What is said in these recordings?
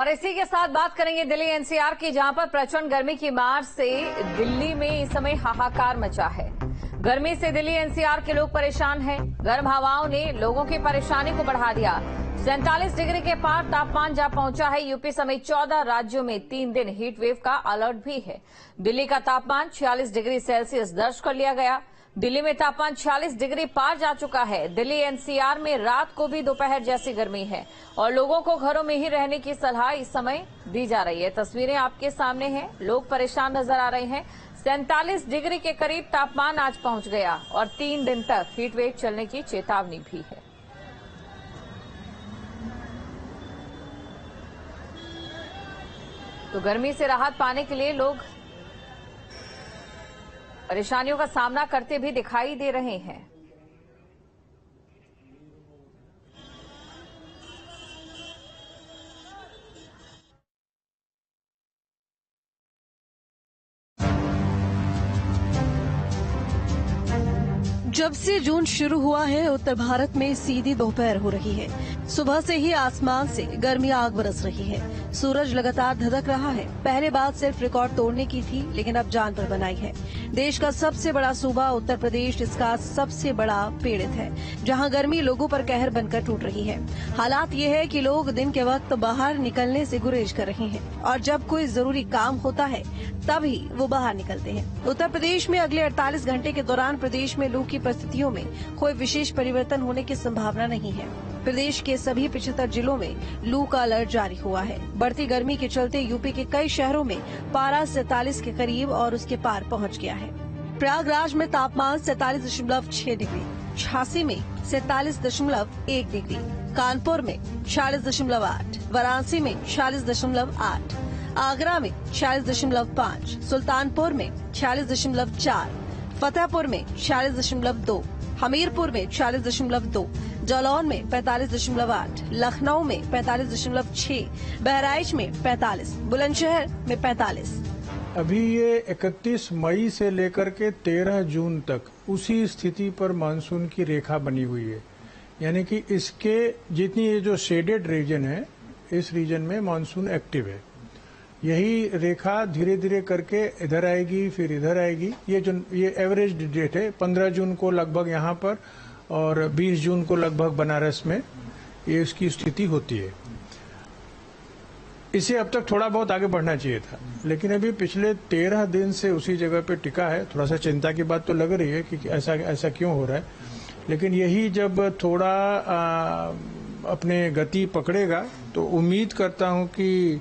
और इसी के साथ बात करेंगे दिल्ली एनसीआर की, जहां पर प्रचंड गर्मी की मार से दिल्ली में इस समय हाहाकार मचा है। गर्मी से दिल्ली एनसीआर के लोग परेशान हैं। गर्म हवाओं ने लोगों की परेशानी को बढ़ा दिया। 47 डिग्री के पार तापमान जा पहुंचा है। यूपी समेत 14 राज्यों में 3 दिन हीट वेव का अलर्ट भी है। दिल्ली का तापमान 46 डिग्री सेल्सियस दर्ज कर लिया गया। दिल्ली में तापमान 46 डिग्री पार जा चुका है। दिल्ली एनसीआर में रात को भी दोपहर जैसी गर्मी है और लोगों को घरों में ही रहने की सलाह इस समय दी जा रही है। तस्वीरें आपके सामने हैं, लोग परेशान नजर आ रहे हैं। 47 डिग्री के करीब तापमान आज पहुंच गया और 3 दिन तक हीट वेव चलने की चेतावनी भी है। तो गर्मी से राहत पाने के लिए लोग परेशानियों का सामना करते भी दिखाई दे रहे हैं। जब से जून शुरू हुआ है, उत्तर भारत में सीधी दोपहर हो रही है। सुबह से ही आसमान से गर्मी आग बरस रही है। सूरज लगातार धधक रहा है। पहले बात सिर्फ रिकॉर्ड तोड़ने की थी, लेकिन अब जान पर बनाई है। देश का सबसे बड़ा सूबा उत्तर प्रदेश इसका सबसे बड़ा पीड़ित है, जहां गर्मी लोगों पर कहर बनकर टूट रही है। हालात ये है कि लोग दिन के वक्त बाहर निकलने से गुरेज कर रहे हैं और जब कोई जरूरी काम होता है तभी वो बाहर निकलते हैं। उत्तर प्रदेश में अगले 48 घंटे के दौरान प्रदेश में लू की परिस्थितियों में कोई विशेष परिवर्तन होने की संभावना नहीं है। प्रदेश के सभी 75 जिलों में लू का अलर्ट जारी हुआ है। बढ़ती गर्मी के चलते यूपी के कई शहरों में पारा 47 के करीब और उसके पार पहुंच गया है। प्रयागराज में तापमान 47.6 डिग्री, झांसी में 47.1 डिग्री, कानपुर में 46.8, वाराणसी में 46.8, आगरा में 46.5, सुल्तानपुर में 46.4, फतेहपुर में 46.2, हमीरपुर में 46.2, जालौन में 45.8, लखनऊ में 45.6, बहराइच में 45, बुलंदशहर में 45। अभी ये 31 मई से लेकर के 13 जून तक उसी स्थिति पर मानसून की रेखा बनी हुई है। यानी कि इसके जितनी ये जो शेडेड रीजन है, इस रीजन में मानसून एक्टिव है। यही रेखा धीरे धीरे करके इधर आएगी, फिर इधर आएगी। ये एवरेज डेट है। 15 जून को लगभग यहाँ पर और 20 जून को लगभग बनारस में ये इसकी स्थिति होती है। इसे अब तक थोड़ा बहुत आगे बढ़ना चाहिए था, लेकिन अभी पिछले 13 दिन से उसी जगह पे टिका है। थोड़ा सा चिंता की बात तो लग रही है कि ऐसा क्यों हो रहा है, लेकिन यही जब थोड़ा अपने गति पकड़ेगा तो उम्मीद करता हूं कि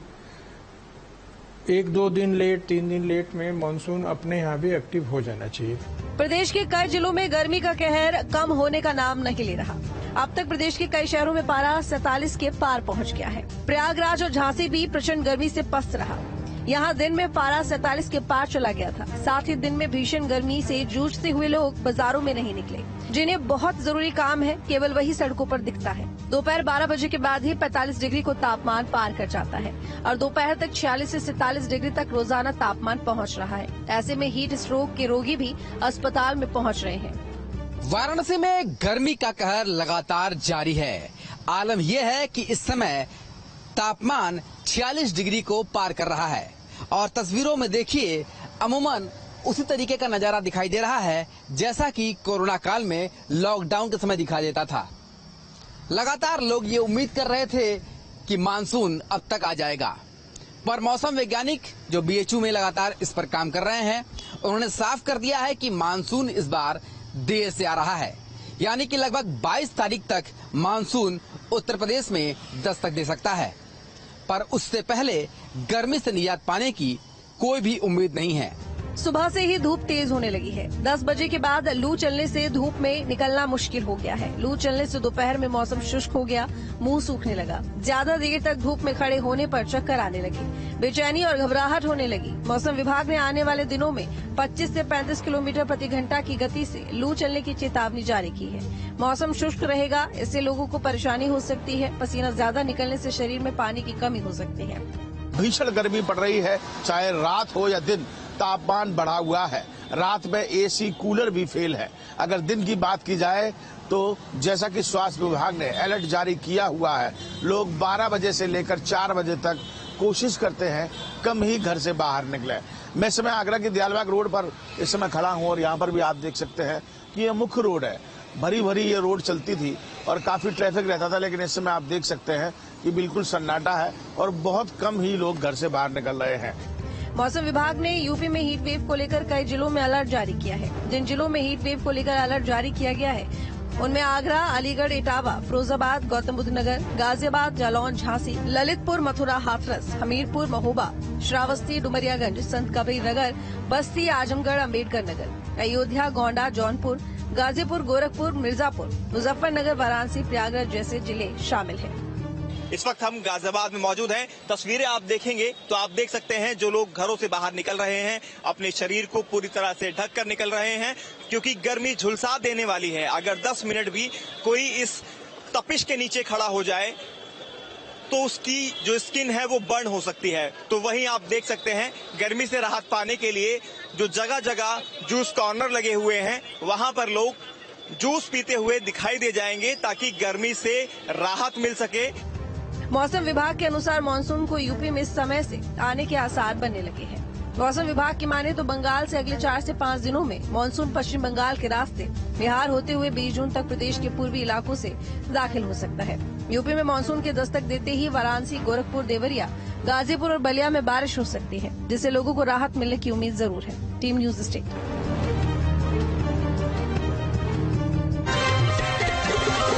1-2 दिन लेट, 3 दिन लेट में मानसून अपने यहाँ भी एक्टिव हो जाना चाहिए। प्रदेश के कई जिलों में गर्मी का कहर कम होने का नाम नहीं ले रहा। अब तक प्रदेश के कई शहरों में पारा 47 के पार पहुंच गया है। प्रयागराज और झांसी भी प्रचंड गर्मी से पस्त रहा। यहाँ दिन में पारा 47 के पार चला गया था। साथ ही दिन में भीषण गर्मी से जूझते हुए लोग बाजारों में नहीं निकले। जिन्हें बहुत जरूरी काम है, केवल वही सड़कों पर दिखता है। दोपहर 12 बजे के बाद ही 45 डिग्री को तापमान पार कर जाता है और दोपहर तक 46 से 47 डिग्री तक रोजाना तापमान पहुंच रहा है। ऐसे में हीट स्ट्रोक के रोगी भी अस्पताल में पहुंच रहे हैं। वाराणसी में गर्मी का कहर लगातार जारी है। आलम यह है कि इस समय तापमान 46 डिग्री को पार कर रहा है और तस्वीरों में देखिए अमूमन उसी तरीके का नजारा दिखाई दे रहा है जैसा कि कोरोना काल में लॉकडाउन के समय दिखाई देता था। लगातार लोग ये उम्मीद कर रहे थे कि मानसून अब तक आ जाएगा, पर मौसम वैज्ञानिक जो बीएचयू में लगातार इस पर काम कर रहे हैं, उन्होंने साफ कर दिया है कि मानसून इस बार देर से आ रहा है। यानी कि लगभग 22 तारीख तक मानसून उत्तर प्रदेश में दस्तक दे सकता है, पर उससे पहले गर्मी से निजात पाने की कोई भी उम्मीद नहीं है। सुबह से ही धूप तेज होने लगी है। 10 बजे के बाद लू चलने से धूप में निकलना मुश्किल हो गया है। लू चलने से दोपहर में मौसम शुष्क हो गया, मुंह सूखने लगा। ज्यादा देर तक धूप में खड़े होने पर चक्कर आने लगे, बेचैनी और घबराहट होने लगी। मौसम विभाग ने आने वाले दिनों में 25 से 35 किलोमीटर प्रति घंटा की गति से लू चलने की चेतावनी जारी की है। मौसम शुष्क रहेगा, इससे लोगों को परेशानी हो सकती है। पसीना ज्यादा निकलने से शरीर में पानी की कमी हो सकती है। भीषण गर्मी पड़ रही है, चाहे रात हो या दिन, तापमान बढ़ा हुआ है। रात में एसी कूलर भी फेल है। अगर दिन की बात की जाए तो जैसा कि स्वास्थ्य विभाग ने अलर्ट जारी किया हुआ है, लोग 12 बजे से लेकर 4 बजे तक कोशिश करते हैं कम ही घर से बाहर निकले। मैं इस समय आगरा की दयालबाग रोड पर इस समय खड़ा हूं और यहाँ पर भी आप देख सकते हैं कि ये मुख्य रोड है। भरी भरी ये रोड चलती थी और काफी ट्रैफिक रहता था, लेकिन इस समय आप देख सकते हैं कि बिल्कुल सन्नाटा है और बहुत कम ही लोग घर से बाहर निकल रहे हैं। मौसम विभाग ने यूपी में हीट वेव को लेकर कई जिलों में अलर्ट जारी किया है। जिन जिलों में हीट वेव को लेकर अलर्ट जारी किया गया है उनमें आगरा, अलीगढ़, इटावा, फिरोजाबाद, गौतम बुद्ध नगर, गाजियाबाद, जालौन, झांसी, ललितपुर, मथुरा, हाथरस, हमीरपुर, महोबा, श्रावस्ती, डुमरियागंज, संत कबीर नगर, बस्ती, आजमगढ़, अम्बेडकर नगर, अयोध्या, गोंडा, जौनपुर, गाजीपुर, गोरखपुर, मिर्जापुर, मुजफ्फरनगर, वाराणसी, प्रयागराज जैसे जिले शामिल हैं। इस वक्त हम गाजियाबाद में मौजूद हैं। तस्वीरें आप देखेंगे तो आप देख सकते हैं जो लोग घरों से बाहर निकल रहे हैं अपने शरीर को पूरी तरह से ढक कर निकल रहे हैं, क्योंकि गर्मी झुलसा देने वाली है। अगर 10 मिनट भी कोई इस तपिश के नीचे खड़ा हो जाए तो उसकी जो स्किन है वो बर्न हो सकती है। तो वहीं आप देख सकते हैं गर्मी से राहत पाने के लिए जो जगह जगह जूस कॉर्नर लगे हुए हैं, वहां पर लोग जूस पीते हुए दिखाई दे जाएंगे ताकि गर्मी से राहत मिल सके। मौसम विभाग के अनुसार मानसून को यूपी में समय से आने के आसार बनने लगे हैं। मौसम विभाग की माने तो बंगाल से अगले 4 से 5 दिनों में मानसून पश्चिम बंगाल के रास्ते बिहार होते हुए 20 जून तक प्रदेश के पूर्वी इलाकों से दाखिल हो सकता है। यूपी में मानसून के दस्तक देते ही वाराणसी, गोरखपुर, देवरिया, गाजीपुर और बलिया में बारिश हो सकती है, जिससे लोगों को राहत मिलने की उम्मीद जरूर है। Team news state.